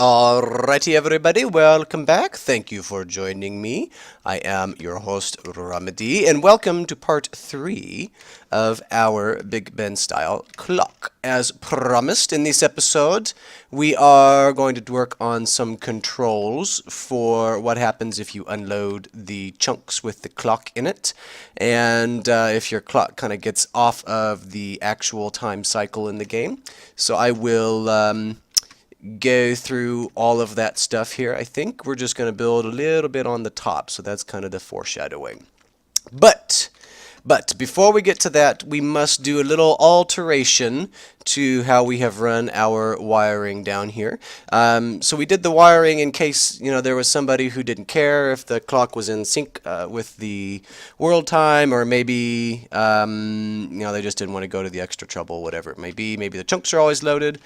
Alrighty, everybody, welcome back. Thank you for joining me. I am your host, Romedy, and welcome to part 3 of our Big Ben style clock. As promised in this episode, we are going to work on some controls for what happens if you unload the chunks with the clock in it, and if your clock kind of gets off of the actual time cycle in the game. So I will go through all of that stuff here. I think we're just going to build a little bit on the top, so that's kind of the foreshadowing. But before we get to that, we must do a little alteration to how we have run our wiring down here. So we did the wiring in case there was somebody who didn't care if the clock was in sync with the world time, or maybe they just didn't want to go to the extra trouble, whatever it may be. Maybe the chunks are always loaded.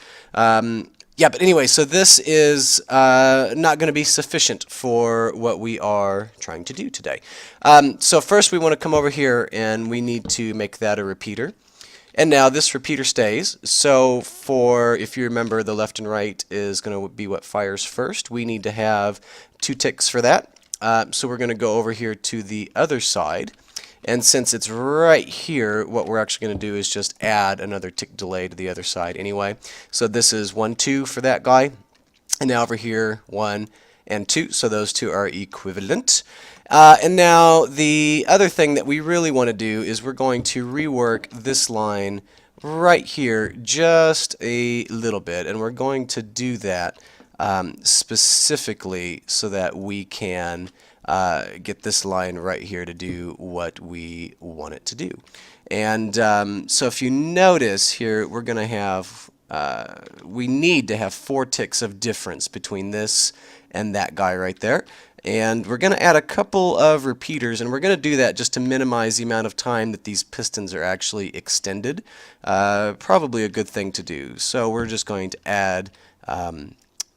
Yeah, but anyway, so this is not going to be sufficient for what we are trying to do today. So first we want to come over here and we need to make that a repeater. And now this repeater stays. So if you remember, the left and right is going to be what fires first. We need to have 2 ticks for that. So we're going to go over here to the other side. And since it's right here, what we're actually going to do is just add another tick delay to the other side anyway. So this is 1, 2 for that guy. And now over here, 1 and 2. So those two are equivalent. And now the other thing that we really want to do is we're going to rework this line right here just a little bit. And we're going to do that specifically so that we can get this line right here to do what we want it to do. And so if you notice here, we're going to have, we need to have 4 ticks of difference between this and that guy right there. And we're going to add a couple of repeaters, and we're going to do that just to minimize the amount of time that these pistons are actually extended. Probably a good thing to do. So we're just going to add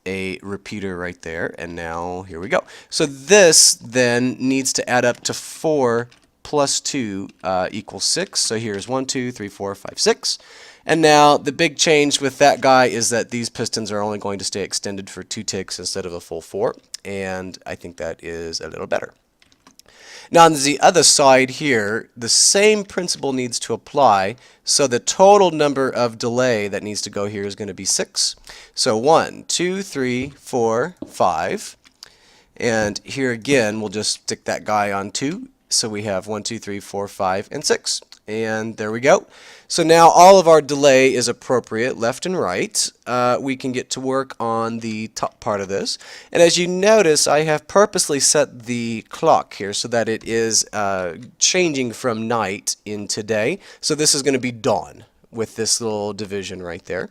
a repeater right there, and now here we go. So this then needs to add up to 4 plus 2 equals 6. So here's 1, 2, 3, 4, 5, 6. And now the big change with that guy is that these pistons are only going to stay extended for 2 ticks instead of a full 4, and I think that is a little better. Now on the other side here, the same principle needs to apply, so the total number of delay that needs to go here is going to be 6. So 1, 2, 3, 4, 5, and here again we'll just stick that guy on 2, so we have 1, 2, 3, 4, 5, and 6. And there we go. So now all of our delay is appropriate, left and right. We can get to work on the top part of this. And as you notice, I have purposely set the clock here so that it is changing from night into day. So this is going to be dawn with this little division right there.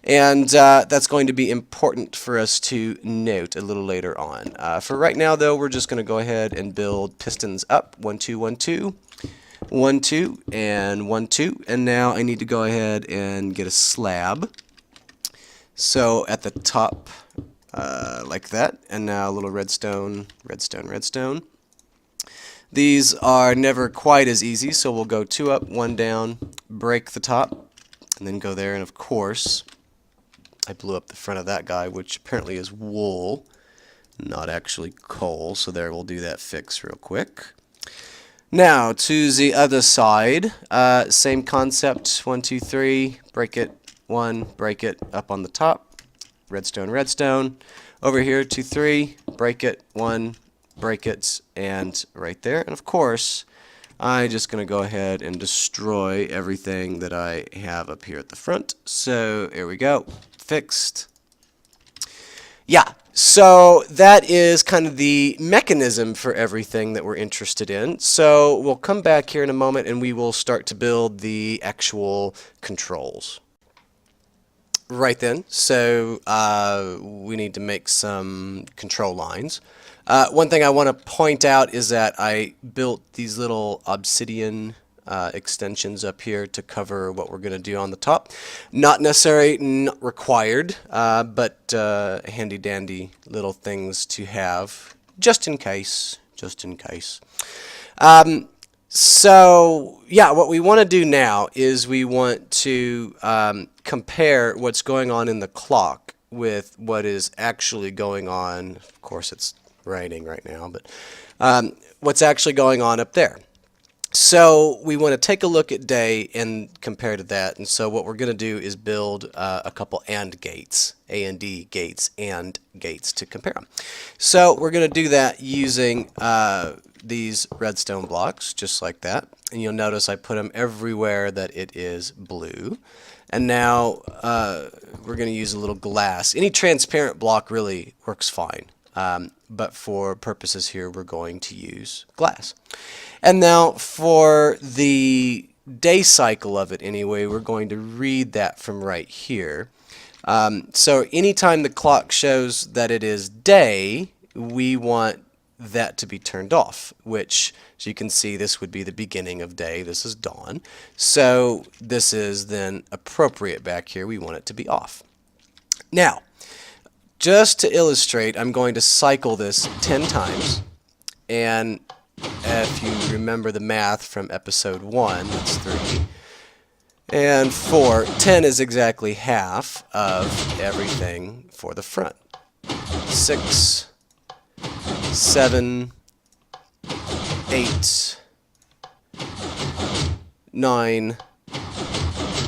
And that's going to be important for us to note a little later on. For right now, though, we're just going to go ahead and build pistons up. 1, 2, 1, 2. 1, 2, and 1, 2, and now I need to go ahead and get a slab. So at the top, like that, and now a little redstone, redstone, redstone. These are never quite as easy, so we'll go 2 up, 1 down, break the top, and then go there, and of course, I blew up the front of that guy, which apparently is wool, not actually coal, so there, we'll do that fix real quick. Now to the other side, same concept, 1, 2, 3, break it, 1, break it, up on the top, redstone, redstone, over here, 2, 3, break it, 1, break it, and right there. And of course, I'm just going to go ahead and destroy everything that I have up here at the front. So here we go, fixed. Yeah, so that is kind of the mechanism for everything that we're interested in. So we'll come back here in a moment and we will start to build the actual controls. Right then, so we need to make some control lines. One thing I want to point out is that I built these little obsidian extensions up here to cover what we're going to do on the top. Not necessary, not required, but handy dandy little things to have just in case, just in case. So yeah, what we want to do now is we want to compare what's going on in the clock with what is actually going on. Of course, it's raining right now, but what's actually going on up there. So we want to take a look at day and compare to that. And so what we're going to do is build a couple AND gates, A&D gates, AND gates to compare them. So we're going to do that using these redstone blocks, just like that. And you'll notice I put them everywhere that it is blue. And now we're going to use a little glass. Any transparent block really works fine. But for purposes here, we're going to use glass. And now for the day cycle of it anyway, we're going to read that from right here. So anytime the clock shows that it is day, we want that to be turned off, which, as you can see, this would be the beginning of day. This is dawn. So this is then appropriate back here. We want it to be off. Now, just to illustrate, I'm going to cycle this 10 times. And if you remember the math from episode 1, that's 3. And 4, 10 is exactly half of everything for the front. 6, 7, 8, 9,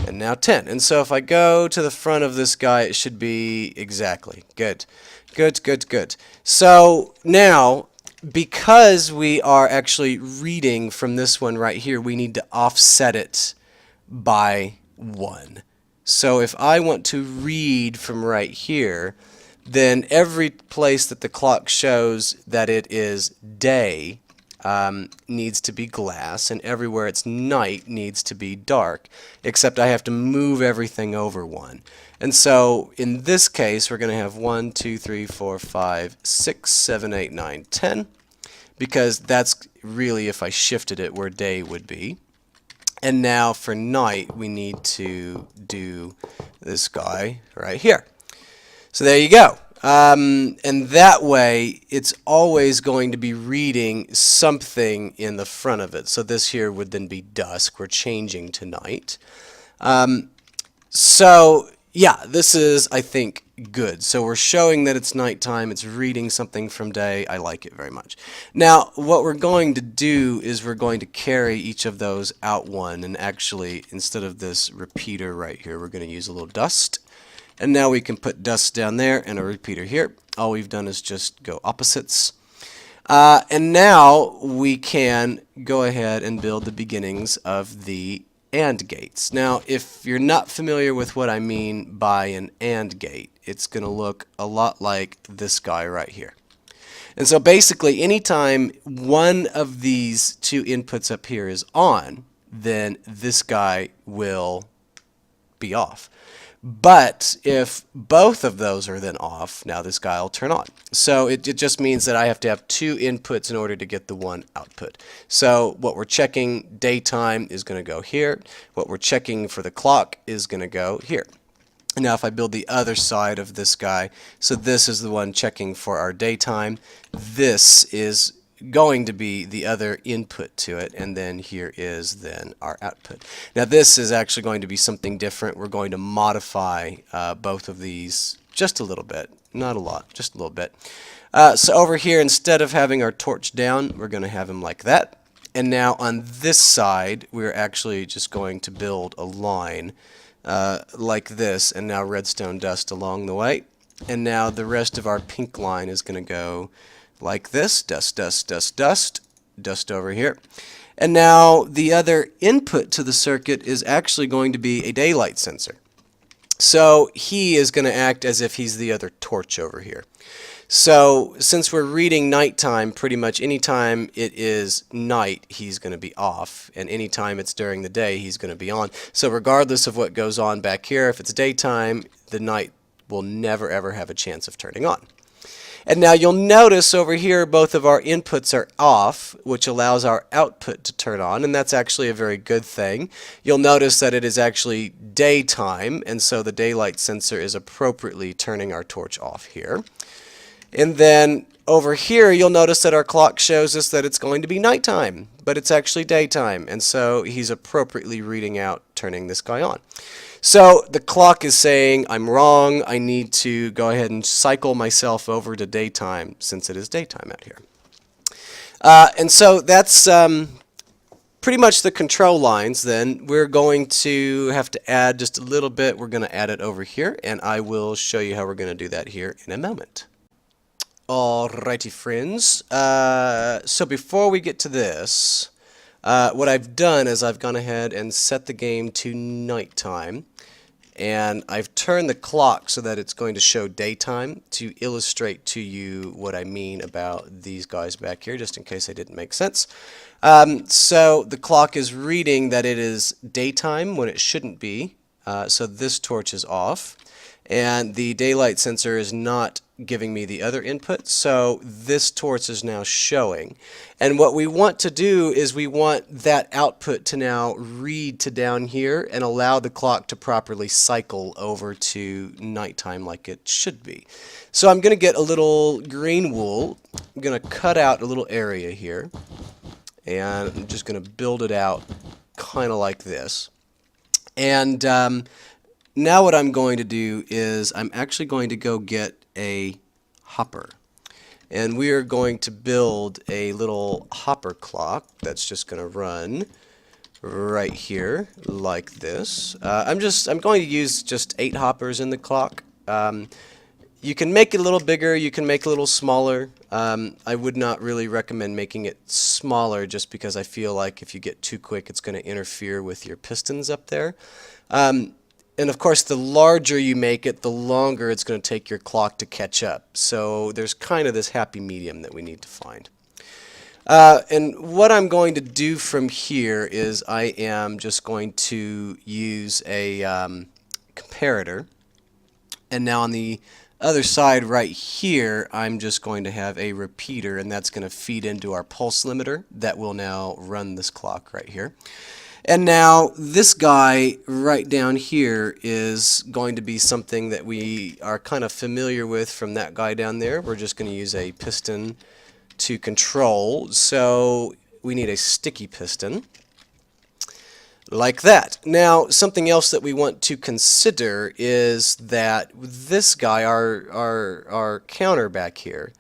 and now 10. And so if I go to the front of this guy, it should be exactly. Good. Good, good, good. So now, because we are actually reading from this one right here, we need to offset it by 1. So if I want to read from right here, then every place that the clock shows that it is day needs to be glass, and everywhere it's night needs to be dark, except I have to move everything over 1. And so in this case, we're going to have 1, 2, 3, 4, 5, 6, 7, 8, 9, 10, because that's really, if I shifted it, where day would be. And now for night, we need to do this guy right here. So there you go. And that way, it's always going to be reading something in the front of it. So this here would then be dusk. We're changing to night. So yeah, this is, I think, good. So we're showing that it's nighttime. It's reading something from day. I like it very much. Now, what we're going to do is we're going to carry each of those out 1. And actually, instead of this repeater right here, we're going to use a little dust. And now we can put dust down there and a repeater here. All we've done is just go opposites. And now we can go ahead and build the beginnings of the AND gates. Now, if you're not familiar with what I mean by an AND gate, it's going to look a lot like this guy right here. And so basically, anytime one of these 2 inputs up here is on, then this guy will be off. But if both of those are then off, now this guy will turn on. So it just means that I have to have 2 inputs in order to get the 1 output. So what we're checking daytime is going to go here. What we're checking for the clock is going to go here. And now if I build the other side of this guy, so this is the one checking for our daytime. This is going to be the other input to it, and then here is then our output. Now this is actually going to be something different. We're going to modify both of these just a little bit, not a lot, just a little bit. So over here, instead of having our torch down, we're going to have him like that. And now on this side, we're actually just going to build a line like this, and now redstone dust along the way. And now the rest of our pink line is going to go like this, dust, dust, dust, dust, dust over here. And now the other input to the circuit is actually going to be a daylight sensor. So he is going to act as if he's the other torch over here. So since we're reading nighttime, pretty much anytime it is night, he's going to be off. And anytime it's during the day, he's going to be on. So regardless of what goes on back here, if it's daytime, the night will never ever have a chance of turning on. And now you'll notice over here both of our inputs are off, which allows our output to turn on, and that's actually a very good thing. You'll notice that it is actually daytime, and so the daylight sensor is appropriately turning our torch off here. And then over here you'll notice that our clock shows us that it's going to be nighttime, but it's actually daytime, and so he's appropriately reading out, turning this guy on. So the clock is saying I'm wrong. I need to go ahead and cycle myself over to daytime since it is daytime out here. And so that's pretty much the control lines. Then we're going to have to add just a little bit. We're going to add it over here, and I will show you how we're going to do that here in a moment. Alrighty, friends. So before we get to this, what I've done is I've gone ahead and set the game to nighttime, and I've turned the clock so that it's going to show daytime to illustrate to you what I mean about these guys back here, just in case I didn't make sense. So the clock is reading that it is daytime when it shouldn't be, so this torch is off, and the daylight sensor is not giving me the other input, so this torch is now showing. And what we want to do is we want that output to now read to down here and allow the clock to properly cycle over to nighttime like it should be. So I'm going to get a little green wool. I'm going to cut out a little area here, and I'm just going to build it out kind of like this. And now what I'm going to do is I'm actually going to go get a hopper, and we are going to build a little hopper clock that's just going to run right here like this. I'm going to use just 8 hoppers in the clock. You can make it a little bigger, you can make it a little smaller. I would not really recommend making it smaller just because I feel like if you get too quick it's going to interfere with your pistons up there. And of course, the larger you make it, the longer it's going to take your clock to catch up. So there's kind of this happy medium that we need to find. And what I'm going to do from here is I am just going to use a comparator. And now on the other side right here, I'm just going to have a repeater, and that's going to feed into our pulse limiter that will now run this clock right here. And now this guy right down here is going to be something that we are kind of familiar with from that guy down there. We're just going to use a piston to control. So we need a sticky piston like that. Now something else that we want to consider is that this guy, our counter back here,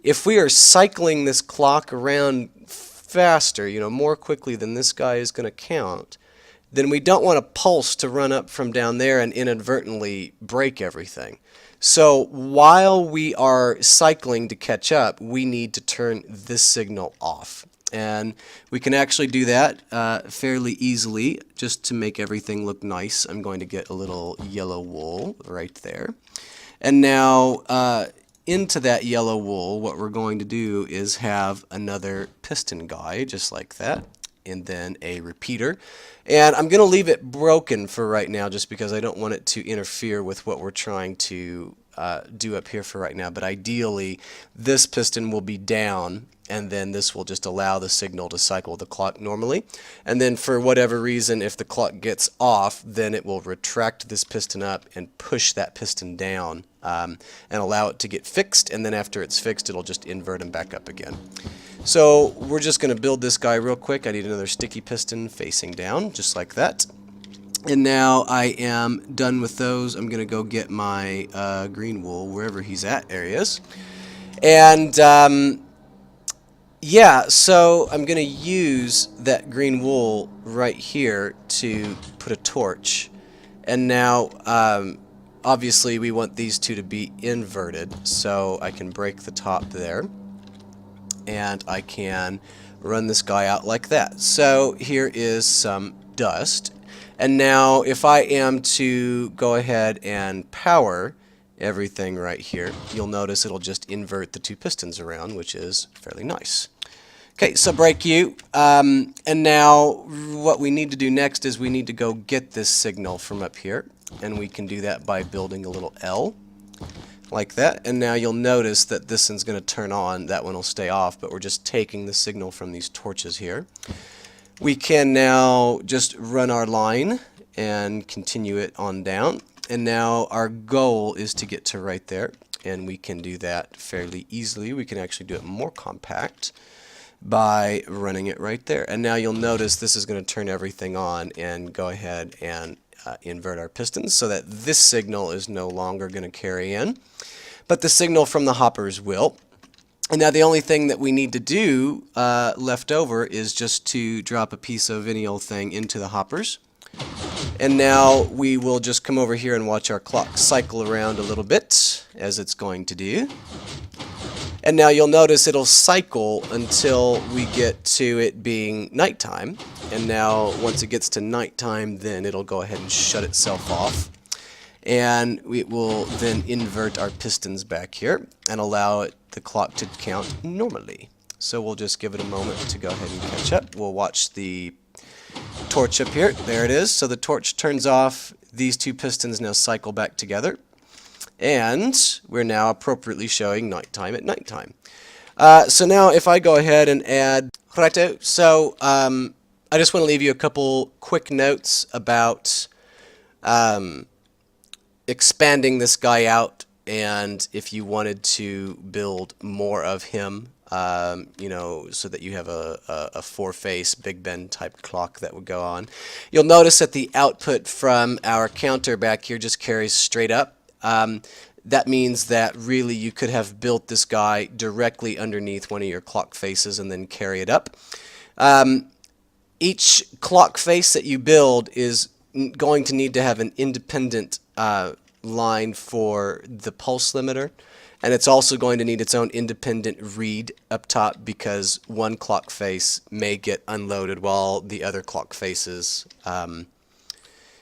if we are cycling this clock around faster, more quickly than this guy is going to count, then we don't want a pulse to run up from down there and inadvertently break everything. So while we are cycling to catch up, we need to turn this signal off. And we can actually do that fairly easily. Just to make everything look nice, I'm going to get a little yellow wool right there. And now into that yellow wool, what we're going to do is have another piston guy, just like that, and then a repeater. And I'm going to leave it broken for right now just because I don't want it to interfere with what we're trying to do up here for right now. But ideally, this piston will be down, and then this will just allow the signal to cycle the clock normally. And then for whatever reason, if the clock gets off, then it will retract this piston up and push that piston down and allow it to get fixed, and then after it's fixed it'll just invert them back up again. So we're just going to build this guy real quick. I need another sticky piston facing down, just like that. And now I am done with those. I'm going to go get my green wool wherever he's at areas. And yeah, so I'm going to use that green wool right here to put a torch. And now obviously we want these two to be inverted, so I can break the top there. And I can run this guy out like that. So here is some dust. And now if I am to go ahead and power everything right here, you'll notice it'll just invert the two pistons around, which is fairly nice. Okay, so break U. And now what we need to do next is we need to go get this signal from up here. And we can do that by building a little L like that. And now you'll notice that this one's going to turn on, that one will stay off, but we're just taking the signal from these torches here. We can now just run our line and continue it on down. And now our goal is to get to right there, and we can do that fairly easily. We can actually do it more compact by running it right there. And now you'll notice this is going to turn everything on and go ahead and invert our pistons so that this signal is no longer going to carry in, but the signal from the hoppers will. And now the only thing that we need to do left over is just to drop a piece of any old thing into the hoppers. And now we will just come over here and watch our clock cycle around a little bit, as it's going to do. And now you'll notice it'll cycle until we get to it being nighttime. And now once it gets to nighttime, then it'll go ahead and shut itself off. And we will then invert our pistons back here and allow the clock to count normally. So we'll just give it a moment to go ahead and catch up. We'll watch the torch up here. There it is. So the torch turns off. These two pistons now cycle back together. And we're now appropriately showing nighttime at nighttime. So now if I go ahead and add... Righto. So I just want to leave you a couple quick notes about expanding this guy out, and if you wanted to build more of him, you know, so that you have a four-face Big Ben type clock that would go on. You'll notice that the output from our counter back here just carries straight up. That means that really you could have built this guy directly underneath one of your clock faces and then carry it up. Each clock face that you build is going to need to have an independent line for the pulse limiter, and it's also going to need its own independent read up top, because one clock face may get unloaded while the other clock faces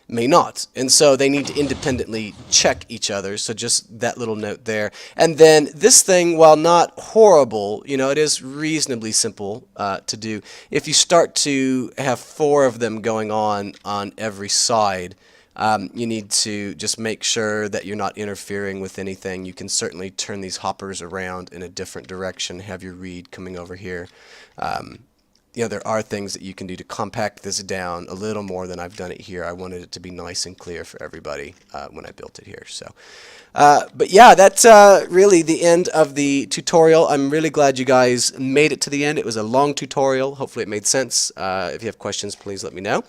may not, and so they need to independently check each other. So just that little note there. And then this thing, while not horrible, you know, it is reasonably simple to do. If you start to have four of them going on every side, you need to just make sure that you're not interfering with anything. You can certainly turn these hoppers around in a different direction, have your read coming over here. You know, there are things that you can do to compact this down a little more than I've done it here. I wanted it to be nice and clear for everybody when I built it here. So, but yeah, that's really the end of the tutorial. I'm really glad you guys made it to the end. It was a long tutorial. Hopefully it made sense. If you have questions, please let me know.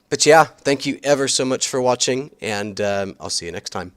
But yeah, thank you ever so much for watching, and I'll see you next time.